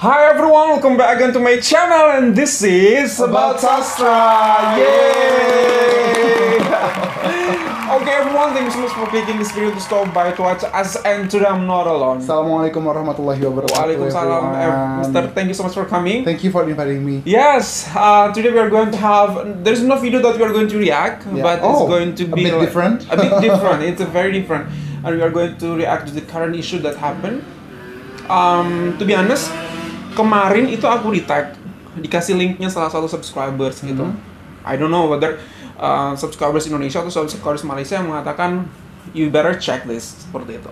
Hi everyone, welcome back again to my channel, and this is About Sastra. Yay! Okay everyone, thank you so much for clicking this video to stop by to watch us, and today I'm not alone. Assalamualaikum warahmatullahi wabarakatuh. Waalaikumsalam, Mr. Thank you so much for coming. Thank you for inviting me. Yes, today we are going to have, there's no video that we are going to react, but it's going to be a bit different. A bit different, it's a very different. And we are going to react to the current issue that happened. To be honest, kemarin itu aku di-tag, dikasih linknya salah satu subscribers gitu. I don't know whether subscribers Indonesia atau subscribers Malaysia yang mengatakan you better check this, seperti itu.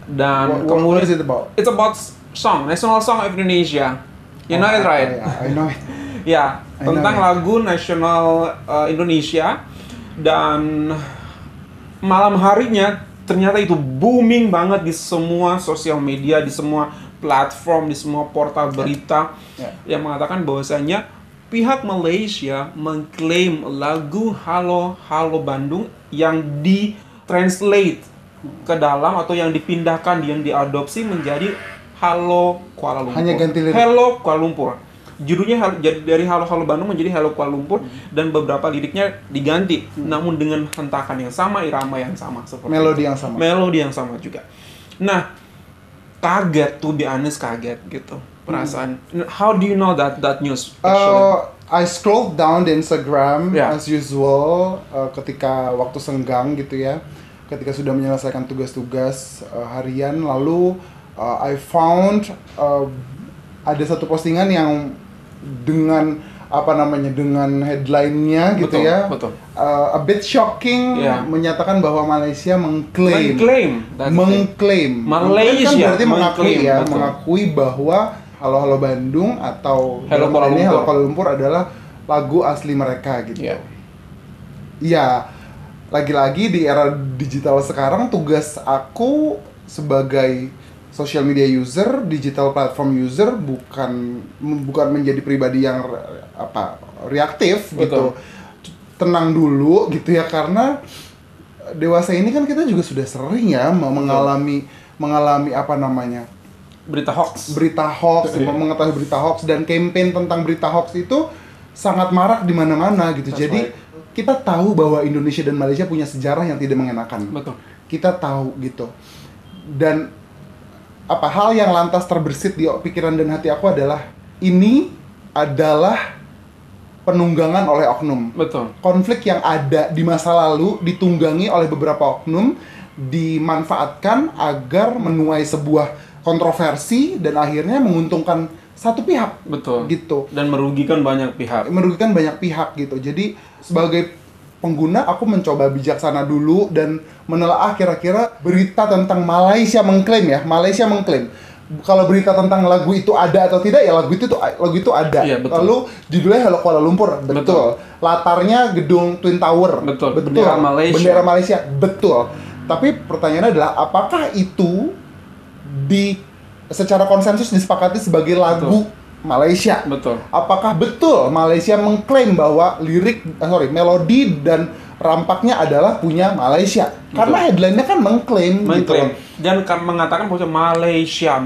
Dan what is it about? It's about song, national song of Indonesia. You know it, right? I know it. Ya, tentang lagu nasional Indonesia. Dan malam harinya ternyata itu booming banget di semua sosial media, di semua platform, di semua portal berita yang mengatakan bahwasanya pihak Malaysia mengklaim lagu Halo Halo Bandung yang ditranslate ke dalam atau yang dipindahkan, yang diadopsi menjadi Halo Kuala Lumpur. Hanya ganti lirik. Hello Kuala Lumpur. Judulnya dari Halo Halo Bandung menjadi Hello Kuala Lumpur, dan beberapa liriknya diganti, namun dengan hentakan yang sama, irama yang sama, seperti melodi itu. yang sama. Melodi yang sama juga. Nah, kaget tuh, kaget gitu perasaan. How do you know that news? I scrolled down the Instagram as usual ketika waktu senggang gitu ya, ketika sudah menyelesaikan tugas-tugas harian, lalu I found ada satu postingan yang dengan dengan headline-nya gitu betul. A bit shocking, menyatakan bahwa Malaysia mengklaim Malaysia kan berarti mengakui betul. Mengakui bahwa Halo Halo Bandung atau Hello Kuala Lumpur adalah lagu asli mereka gitu. Ya, lagi-lagi di era digital sekarang, tugas aku sebagai social media user, digital platform user bukan menjadi pribadi yang reaktif gitu. Tenang dulu gitu ya, karena dewasa ini kan kita juga sudah sering ya mengalami berita hoax, mengetahui berita hoax, dan campaign tentang berita hoax itu sangat marak di mana-mana gitu. Jadi kita tahu bahwa Indonesia dan Malaysia punya sejarah yang tidak mengenakan. Betul. Kita tahu gitu. Dan hal yang lantas terbersit di pikiran dan hati aku adalah ini adalah penunggangan oleh oknum. Betul. Konflik yang ada di masa lalu ditunggangi oleh beberapa oknum, dimanfaatkan agar menuai sebuah kontroversi dan akhirnya menguntungkan satu pihak. Betul. Gitu. Dan merugikan banyak pihak. Gitu. Jadi sebagai pengguna, aku mencoba bijaksana dulu dan menelaah kira-kira berita tentang Malaysia mengklaim. Kalau berita tentang lagu itu ada atau tidak, ya lagu itu ada. Iya, betul. Lalu judulnya Hello Kuala Lumpur, betul. Latarnya gedung Twin Tower, betul. Bendera Malaysia, betul. Tapi pertanyaannya adalah, apakah itu secara konsensus disepakati sebagai lagu Malaysia? Betul. Apakah betul Malaysia mengklaim bahwa melodi dan rampaknya adalah punya Malaysia? Betul. Karena headline-nya kan mengklaim. Gitu. Dan mengatakan bahwa Malaysia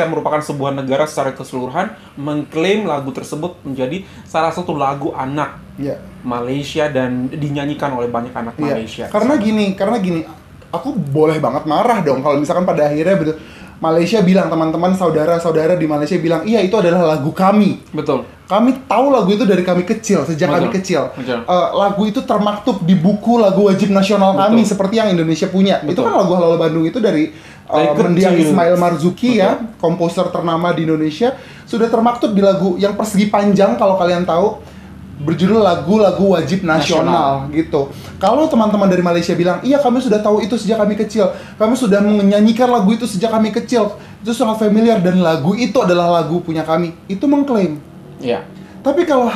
merupakan sebuah negara secara keseluruhan, mengklaim lagu tersebut menjadi salah satu lagu anak Malaysia dan dinyanyikan oleh banyak anak Malaysia. Karena gini, aku boleh banget marah dong kalau misalkan pada akhirnya Malaysia bilang, teman-teman, saudara-saudara di Malaysia bilang, iya itu adalah lagu kami. Betul. Kami tahu lagu itu dari kami kecil, sejak kami kecil. Lagu itu termaktub di buku lagu wajib nasional kami, seperti yang Indonesia punya. Betul. Itu kan lagu Halo Halo Bandung itu dari mendiang Ismail Marzuki ya, komposer ternama di Indonesia. Sudah termaktub di lagu yang persegi panjang, kalau kalian tahu, berjudul lagu-lagu wajib nasional gitu. Kalau teman-teman dari Malaysia bilang, iya kami sudah tahu itu sejak kami kecil, kami sudah menyanyikan lagu itu sejak kami kecil, itu sangat familiar dan lagu itu adalah lagu punya kami, itu mengklaim. Iya. Tapi kalau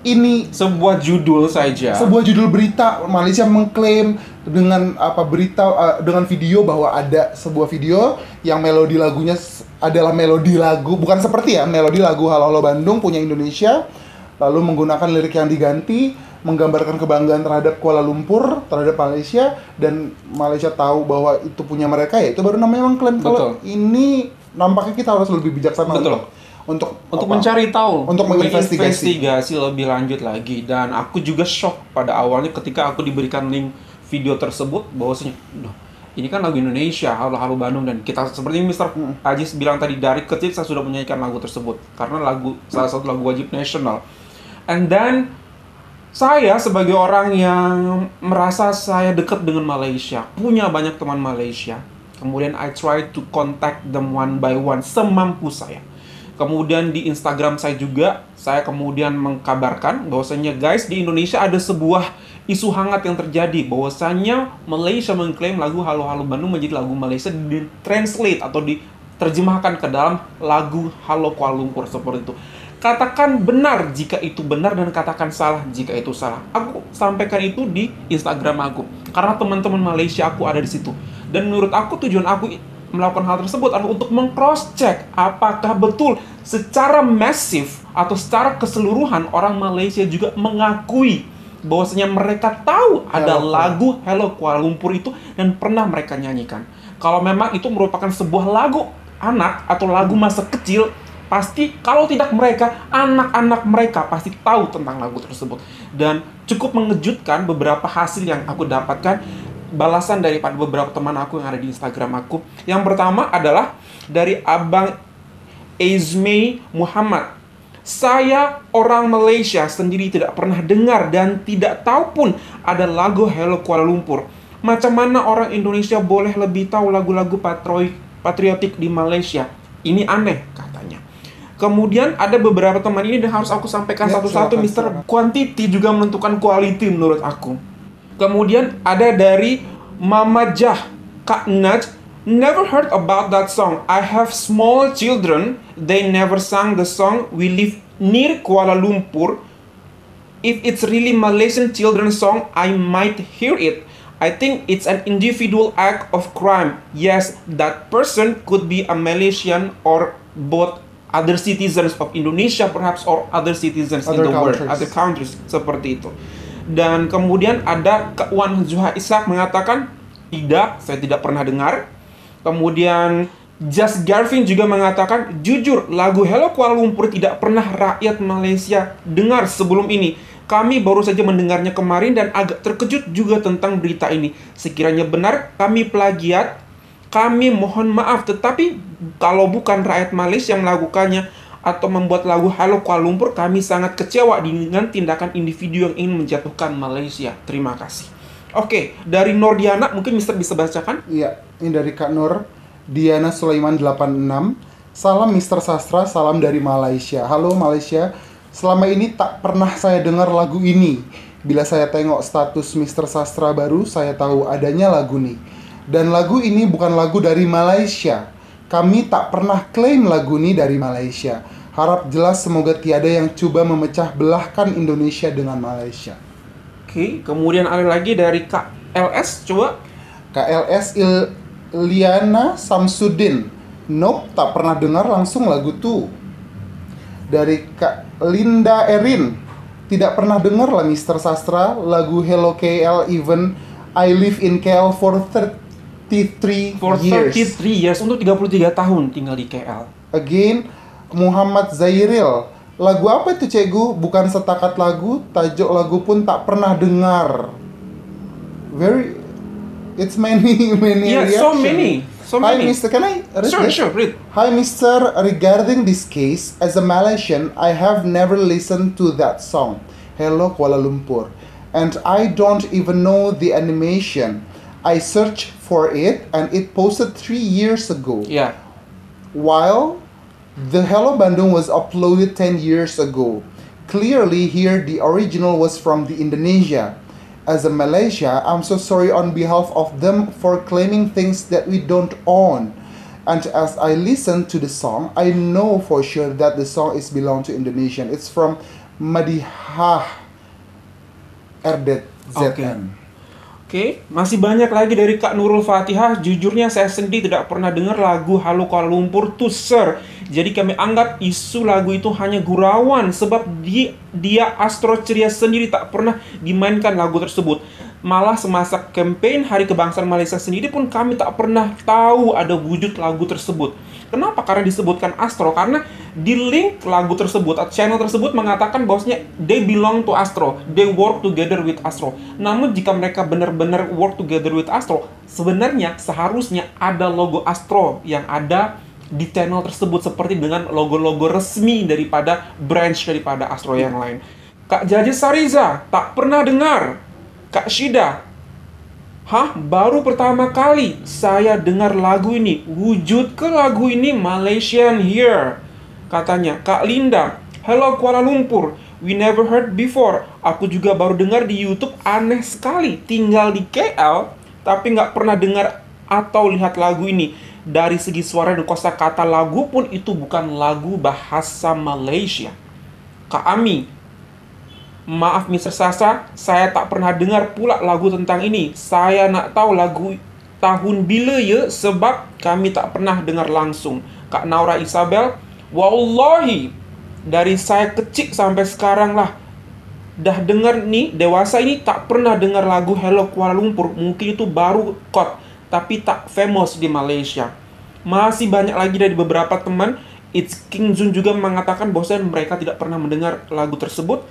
ini sebuah judul saja, sebuah judul berita, Malaysia mengklaim dengan dengan video bahwa ada sebuah video yang melodi lagunya adalah melodi lagu, bukan seperti melodi lagu Halo Halo Bandung punya Indonesia, lalu menggunakan lirik yang diganti, menggambarkan kebanggaan terhadap Kuala Lumpur, terhadap Malaysia, dan Malaysia tahu bahwa itu punya mereka, ya itu baru namanya mengklaim. Kalau ini nampaknya kita harus lebih bijaksana untuk mencari tahu, untuk menginvestigasi lebih lanjut lagi. Dan aku juga shock pada awalnya ketika aku diberikan link video tersebut bahwasanya ini kan lagu Indonesia, Halo-Halo Bandung, dan kita seperti Mr. Ajis bilang tadi, dari kecil saya sudah menyanyikan lagu tersebut karena salah satu lagu wajib nasional. And then saya sebagai orang yang merasa saya dekat dengan Malaysia, punya banyak teman Malaysia, kemudian I try to contact them one by one semampu saya. Kemudian di Instagram saya juga, saya kemudian mengkabarkan bahwasanya guys, di Indonesia ada sebuah isu hangat yang terjadi bahwasanya Malaysia mengklaim lagu Halo-Halo Bandung menjadi lagu Malaysia, ditranslate atau diterjemahkan ke dalam lagu Halo Kuala Lumpur seperti itu. Katakan benar jika itu benar dan katakan salah jika itu salah. Aku sampaikan itu di Instagram aku karena teman-teman Malaysia aku ada di situ. Dan menurut aku tujuan aku melakukan hal tersebut adalah untuk meng-cross check apakah betul secara masif atau secara keseluruhan orang Malaysia juga mengakui bahwasanya mereka tahu ada lagu Hello Kuala Lumpur itu dan pernah mereka nyanyikan. Kalau memang itu merupakan sebuah lagu anak atau lagu masa kecil, pasti kalau tidak mereka, anak-anak mereka pasti tahu tentang lagu tersebut. Dan cukup mengejutkan beberapa hasil yang aku dapatkan, balasan daripada beberapa teman aku yang ada di Instagram aku. Yang pertama adalah dari Abang Izmi Muhammad. Saya orang Malaysia sendiri tidak pernah dengar dan tidak tahu pun ada lagu Hello Kuala Lumpur. Macam mana orang Indonesia boleh lebih tahu lagu-lagu patriotik di Malaysia? Ini aneh katanya. Kemudian ada beberapa teman ini dan harus aku sampaikan satu-satu. Mr. Quantity juga menentukan quality menurut aku. Kemudian ada dari Mama Jah, Kak Naj, never heard about that song. I have small children. They never sang the song. We live near Kuala Lumpur. If it's really Malaysian children's song, I might hear it. I think it's an individual act of crime. Yes, that person could be a Malaysian or both other citizens of Indonesia perhaps or other citizens in the world, other countries, seperti itu. Dan kemudian ada Kak Wan Zuha Ishak mengatakan, tidak, saya tidak pernah dengar. Kemudian Just Garvin juga mengatakan, jujur lagu Hello Kuala Lumpur tidak pernah rakyat Malaysia dengar sebelum ini. Kami baru saja mendengarnya kemarin dan agak terkejut juga tentang berita ini. Sekiranya benar kami plagiat, kami mohon maaf. Tetapi kalau bukan rakyat Malaysia yang melakukannya atau membuat lagu Halo Kuala Lumpur, kami sangat kecewa dengan tindakan individu yang ingin menjatuhkan Malaysia. Terima kasih. Oke, dari Nur Diana, mungkin Mister bisa bacakan? Iya, ini dari Kak Nur Diana Sulaiman 86. Salam Mister Sastra, salam dari Malaysia. Halo Malaysia, selama ini tak pernah saya dengar lagu ini. Bila saya tengok status Mister Sastra baru, saya tahu adanya lagu ini. Dan lagu ini bukan lagu dari Malaysia. Kami tak pernah klaim lagu ini dari Malaysia. Harap jelas, semoga tiada yang coba memecah belahkan Indonesia dengan Malaysia. Oke, kemudian ada lagi dari Kak LS, coba. Kak LS Iliana Samsudin. Nope, tak pernah dengar langsung lagu tuh. Dari Kak Linda Erin. Tidak pernah dengar lah Mister Sastra lagu Hello KL, even I live in KL for 33 years. Untuk 33 tahun tinggal di KL. Again, Muhammad Zairil. Lagu apa itu cikgu? Bukan setakat lagu, tajuk lagu pun tak pernah dengar. It's many yeah, reactions. So many. Hi Mister, can I read this? Sure, read. Hi Mister, regarding this case, as a Malaysian, I have never listened to that song, Hello Kuala Lumpur. And I don't even know the animation. I searched for it and it posted 3 years ago. Yeah. While the Hello Bandung was uploaded 10 years ago. Clearly here the original was from the Indonesia. As a Malaysia, I'm so sorry on behalf of them for claiming things that we don't own. And as I listen to the song, I know for sure that the song is belong to Indonesian. It's from Madihah RDZN. Oke, masih banyak lagi dari Kak Nurul Fatihah. Jujurnya saya sendiri tidak pernah dengar lagu Halo Kuala Lumpur tuh, sir. Jadi kami anggap isu lagu itu hanya gurauan sebab dia Astro Ceria sendiri tak pernah dimainkan lagu tersebut. Malah semasa campaign Hari Kebangsaan Malaysia sendiri pun kami tak pernah tahu ada wujud lagu tersebut. Kenapa? Karena disebutkan Astro, karena di link lagu tersebut atau channel tersebut mengatakan bahwasanya they belong to Astro, they work together with Astro. Namun jika mereka benar-benar work together with Astro, sebenarnya seharusnya ada logo Astro yang ada di channel tersebut seperti dengan logo-logo resmi daripada branch daripada Astro yang lain. Kak Jaji Sariza, tak pernah dengar. Kak Shida, hah? Baru pertama kali saya dengar lagu ini. Wujud ke lagu ini Malaysian here. Katanya, Kak Linda, hello Kuala Lumpur. We never heard before. Aku juga baru dengar di YouTube, aneh sekali. Tinggal di KL, tapi nggak pernah dengar atau lihat lagu ini. Dari segi suara dan kosakata lagu pun itu bukan lagu bahasa Malaysia. Kak Ami, maaf Mr. Sasa, saya tak pernah dengar pula lagu tentang ini. Saya nak tahu lagu tahun bila ya, sebab kami tak pernah dengar langsung. Kak Naura Isabel, wallahi, dari saya kecil sampai sekarang lah, dah dengar nih, dewasa ini tak pernah dengar lagu Hello Kuala Lumpur. Mungkin itu baru kot, tapi tak famous di Malaysia. Masih banyak lagi dari beberapa teman. It's King Jun juga mengatakan bahwa mereka tidak pernah mendengar lagu tersebut.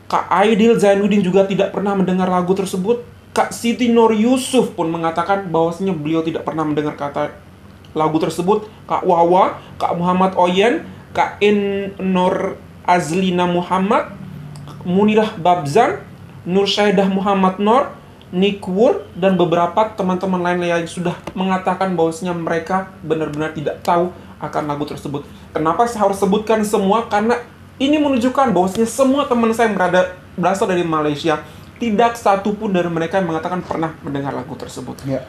Kak Aidil Zainuddin juga tidak pernah mendengar lagu tersebut. Kak Siti Nur Yusuf pun mengatakan bahwasanya beliau tidak pernah mendengar kata lagu tersebut. Kak Wawa, Kak Muhammad Oyen, Kak In Nur Azlina Muhammad, Munirah Babzan, Nur Syaidah Muhammad Nur, Nikwur, dan beberapa teman-teman lain yang sudah mengatakan bahwasanya mereka benar-benar tidak tahu akan lagu tersebut. Kenapa saya harus sebutkan semua? Karena ini menunjukkan bahwasanya semua teman saya yang berasal dari Malaysia, tidak satu pun dari mereka yang mengatakan pernah mendengar lagu tersebut. Ya.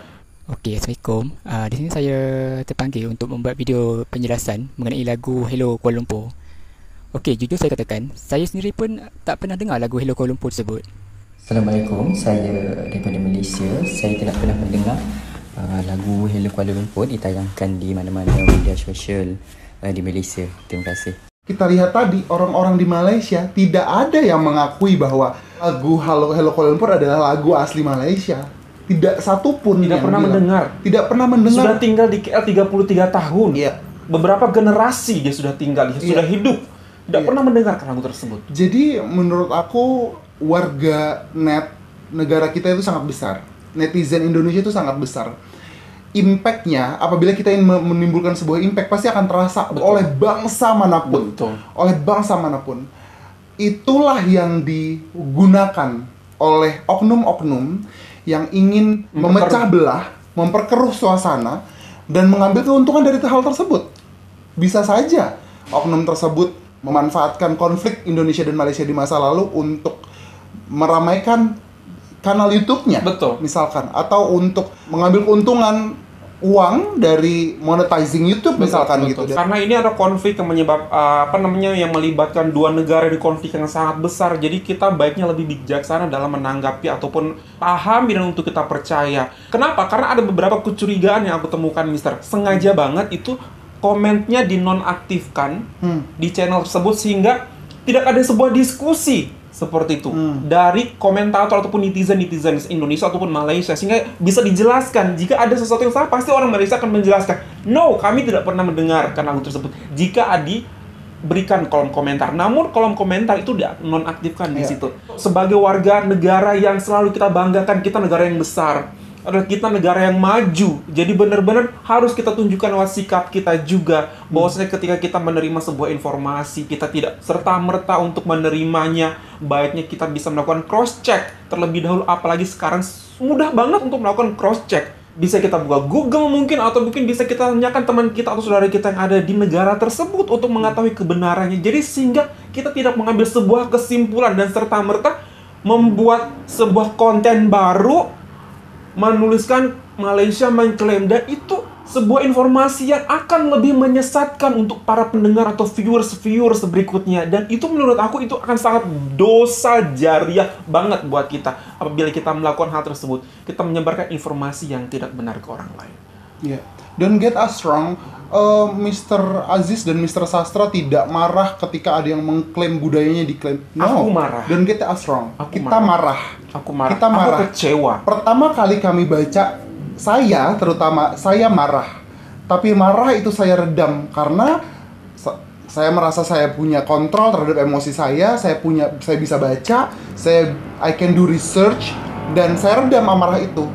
Okey, Assalamualaikum. Di sini saya terpanggil untuk membuat video penjelasan mengenai lagu Hello Kuala Lumpur. Okey, jujur saya katakan, saya sendiri pun tak pernah dengar lagu Hello Kuala Lumpur tersebut. Assalamualaikum, saya daripada Malaysia. Saya tidak pernah mendengar lagu Hello Kuala Lumpur ditayangkan di mana-mana media sosial di Malaysia. Terima kasih. Kita lihat tadi, orang-orang di Malaysia tidak ada yang mengakui bahwa lagu Hello Kuala Lumpur adalah lagu asli Malaysia. Tidak satu pun Tidak pernah mendengar. Tidak pernah mendengar. Sudah tinggal di KL 33 tahun. Iya. Beberapa generasi dia sudah tinggal, dia sudah hidup. Tidak pernah mendengarkan lagu tersebut. Jadi menurut aku warga net negara kita itu sangat besar. Netizen Indonesia itu sangat besar. Impact-nya, apabila kita ingin menimbulkan sebuah impact, pasti akan terasa oleh bangsa manapun. Oleh bangsa manapun. Itulah yang digunakan oleh oknum-oknum yang ingin memecah belah, memperkeruh suasana, dan mengambil keuntungan dari hal tersebut. Bisa saja oknum tersebut memanfaatkan konflik Indonesia dan Malaysia di masa lalu untuk meramaikan kanal YouTube-nya, misalkan, atau untuk mengambil keuntungan uang dari monetizing YouTube, misalkan gitu. Karena ini ada konflik yang yang melibatkan dua negara di konflik yang sangat besar. Jadi kita baiknya lebih bijaksana dalam menanggapi ataupun pahami dan untuk kita percaya. Kenapa? Karena ada beberapa kecurigaan yang aku temukan, Mister. Sengaja banget itu komennya dinonaktifkan di channel tersebut sehingga tidak ada sebuah diskusi seperti itu dari komentator ataupun netizen Indonesia ataupun Malaysia, sehingga bisa dijelaskan jika ada sesuatu yang salah, pasti orang Malaysia akan menjelaskan, no, kami tidak pernah mendengarkan lagu tersebut, jika diberikan kolom komentar. Namun kolom komentar itu nonaktifkan di situ. Sebagai warga negara yang selalu kita banggakan, kita negara yang besar, adalah kita negara yang maju. Jadi benar-benar harus kita tunjukkan lewat sikap kita juga bahwasanya ketika kita menerima sebuah informasi, kita tidak serta-merta untuk menerimanya. Baiknya kita bisa melakukan cross check terlebih dahulu, apalagi sekarang mudah banget untuk melakukan cross check. Bisa kita buka Google mungkin, atau mungkin bisa kita tanyakan teman kita atau saudara kita yang ada di negara tersebut untuk mengetahui kebenarannya. Jadi sehingga kita tidak mengambil sebuah kesimpulan dan serta-merta membuat sebuah konten baru, menuliskan Malaysia mengklaim, dan itu sebuah informasi yang akan lebih menyesatkan untuk para pendengar atau viewers berikutnya. Dan itu menurut aku itu akan sangat dosa jariah banget buat kita apabila kita melakukan hal tersebut. Kita menyebarkan informasi yang tidak benar ke orang lain. Yeah. Don't get us wrong, Mr. Aziz dan Mr. Sastra tidak marah ketika ada yang mengklaim budayanya diklaim. No, aku marah. Don't get us wrong. Kita marah. Aku marah. Kita marah. Aku kecewa. Pertama kali kami baca, saya marah. tapi marah itu saya redam karena saya merasa saya punya kontrol terhadap emosi saya bisa baca, I can do research, dan saya redam amarah itu.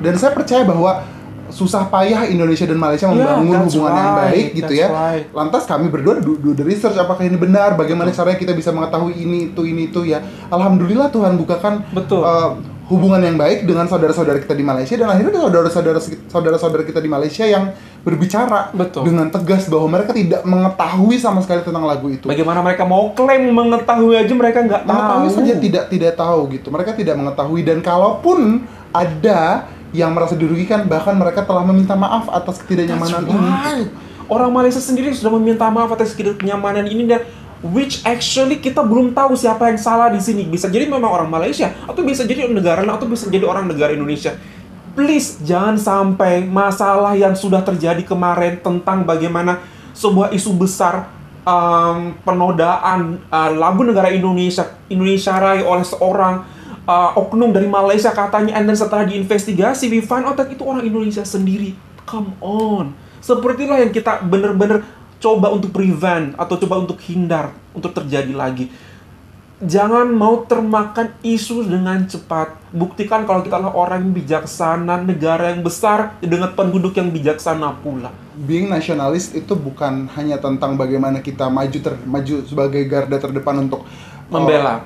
Dan saya percaya bahwa susah payah Indonesia dan Malaysia membangun hubungan yang baik gitu ya. Lantas kami berdua do the research, apakah ini benar, bagaimana caranya kita bisa mengetahui ini itu ya. Alhamdulillah Tuhan bukakan hubungan yang baik dengan saudara-saudara kita di Malaysia, dan akhirnya saudara-saudara kita di Malaysia yang berbicara dengan tegas bahwa mereka tidak mengetahui sama sekali tentang lagu itu. Bagaimana mereka mau klaim mengetahui aja mereka nggak tahu. Mengetahui saja tidak tahu gitu. Mereka tidak mengetahui, dan kalaupun ada yang merasa dirugikan, bahkan mereka telah meminta maaf atas ketidaknyamanan ini. Orang Malaysia sendiri sudah meminta maaf atas ketidaknyamanan ini, dan which actually kita belum tahu siapa yang salah di sini. Bisa jadi memang orang Malaysia, atau bisa jadi negara, atau bisa jadi orang negara Indonesia. Please jangan sampai masalah yang sudah terjadi kemarin tentang bagaimana sebuah isu besar penodaan lagu negara Indonesia Raya oleh seorang oknum dari Malaysia katanya, and then setelah diinvestigasi we find out that itu orang Indonesia sendiri. Come on. Sepertilah yang kita benar-benar coba untuk prevent atau coba untuk hindar untuk terjadi lagi. Jangan mau termakan isu dengan cepat. Buktikan kalau kita adalah orang yang bijaksana, negara yang besar dengan penduduk yang bijaksana pula. Being nasionalis itu bukan hanya tentang bagaimana kita maju sebagai garda terdepan untuk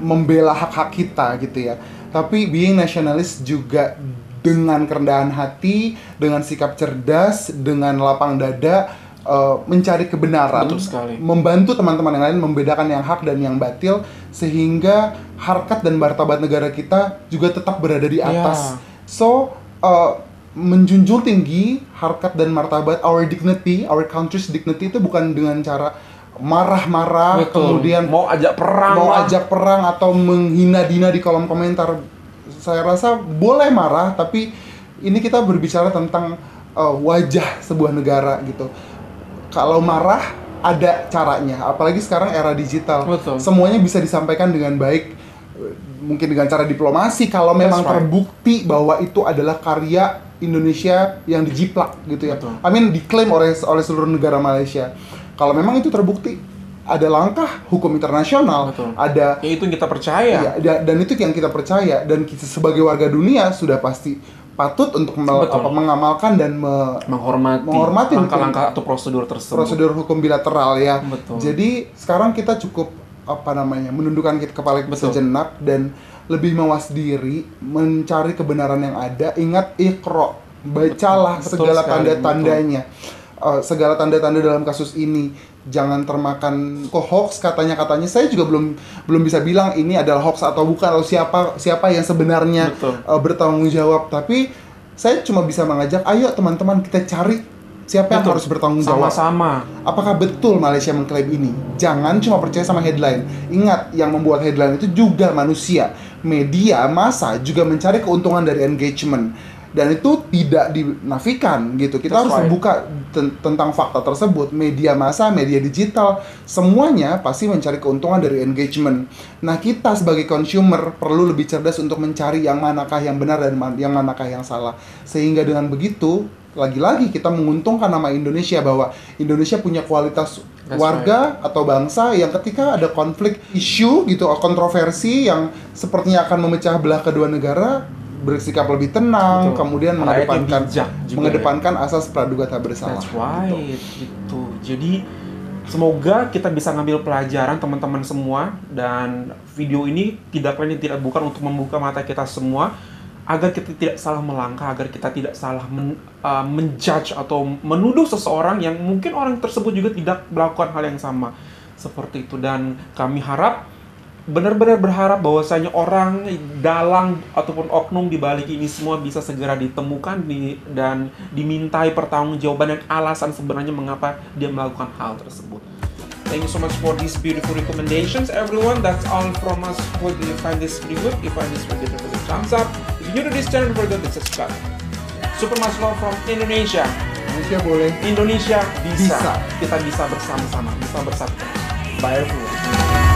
membela hak-hak kita gitu ya. Tapi being nasionalis juga dengan kerendahan hati, dengan sikap cerdas, dengan lapang dada, mencari kebenaran, membantu teman-teman yang lain membedakan yang hak dan yang batil, sehingga harkat dan martabat negara kita juga tetap berada di atas. So, menjunjung tinggi harkat dan martabat, our dignity, our country's dignity itu bukan dengan cara marah-marah, kemudian mau ajak perang atau menghina-dina di kolom komentar. Saya rasa boleh marah, tapi ini kita berbicara tentang wajah sebuah negara gitu. Kalau marah ada caranya, apalagi sekarang era digital. Semuanya bisa disampaikan dengan baik, mungkin dengan cara diplomasi kalau memang terbukti bahwa itu adalah karya Indonesia yang dijiplak gitu ya. Diklaim oleh seluruh negara Malaysia. Kalau memang itu terbukti, ada langkah hukum internasional, ada itu yang kita percaya. Ya, dan itu yang kita percaya, dan kita sebagai warga dunia sudah pasti patut untuk mengamalkan dan menghormati langkah-langkah atau prosedur tersebut. Prosedur hukum bilateral ya. Jadi sekarang kita cukup menundukkan kepala sejenak dan lebih mawas diri, mencari kebenaran yang ada. Ingat Iqra, bacalah segala tanda-tandanya. Segala tanda-tanda dalam kasus ini, jangan termakan hoax katanya. Saya juga belum bisa bilang ini adalah hoax atau bukan, atau siapa yang sebenarnya bertanggung jawab. Tapi saya cuma bisa mengajak, ayo teman-teman kita cari siapa yang harus bertanggung jawab. Sama-sama. Apakah betul Malaysia mengklaim ini? Jangan cuma percaya sama headline. Ingat, yang membuat headline itu juga manusia. Media massa juga mencari keuntungan dari engagement. Dan itu tidak dinafikan gitu. Kita harus buka tentang fakta tersebut. Media massa, media digital, semuanya pasti mencari keuntungan dari engagement. Nah, kita sebagai consumer perlu lebih cerdas untuk mencari yang manakah yang benar dan yang manakah yang salah. Sehingga dengan begitu, lagi-lagi kita menguntungkan nama Indonesia, bahwa Indonesia punya kualitas warga atau bangsa yang ketika ada konflik isu gitu, kontroversi yang sepertinya akan memecah belah kedua negara, bersikap lebih tenang, kemudian mengedepankan asas praduga tak bersalah. That's right, gitu. Jadi semoga kita bisa ngambil pelajaran teman-teman semua, dan video ini tidak bukan untuk membuka mata kita semua, agar kita tidak salah melangkah, agar kita tidak salah menjudge atau menuduh seseorang yang mungkin orang tersebut juga tidak melakukan hal yang sama seperti itu. Dan kami benar-benar berharap bahwasanya orang dalang ataupun oknum di balik ini semua bisa segera ditemukan dan dimintai pertanggungjawaban dan alasan sebenarnya mengapa dia melakukan hal tersebut. Thank you so much for these beautiful recommendations, everyone. That's all from us. Hope you find this video good. If you find this video good, please thumbs up. If you're new to this channel, don't forget to subscribe. Super much love from Indonesia. Indonesia boleh. Indonesia bisa. Kita bisa bersama-sama, bisa bersatu. Bye everyone.